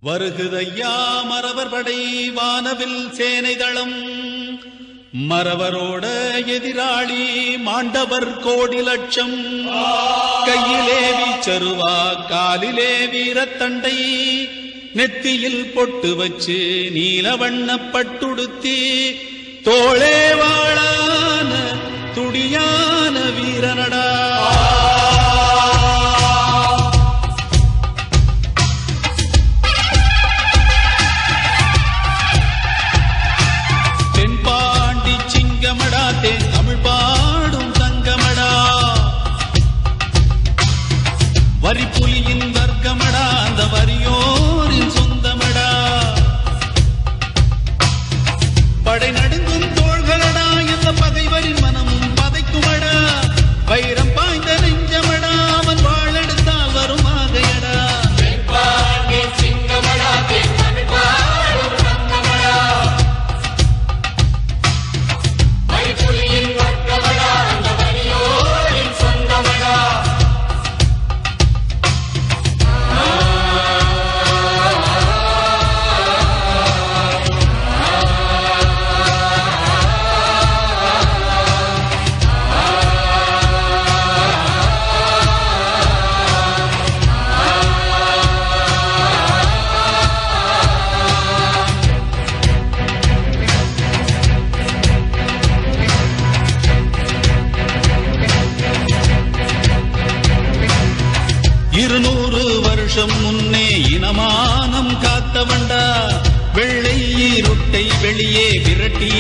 வருகுதையா மறவர் படை வானவில் சேனை தளம் மறவரோட எதிராளி மாண்டவர் கோடி லட்சம் கையிலே வீச்சருவா காலிலே வீரத்தண்டை நெத்தியில் பொட்டு வச்சு நீலவண்ண பட்டுடுத்தி தோளே வாழான துடியான வீரனடா தமிழ் பாடும் தங்கமடா வரிப்புலியின் வர்க்கமடா அந்த வரியோரின் சொந்தமடா படை நடுங்கும் தோள்களடா எந்த பகைவரின் மனமும் பதைக்குமடா வைரம் பாய்ந்த நெஞ்சமடா அவன் வாழெடுத்தால் வரும் ஆகையடா இருநூறு வருஷம் முன்னே இனமானம் காத்தவண்டா வெள்ளை இருட்டை வெளியே விரட்டி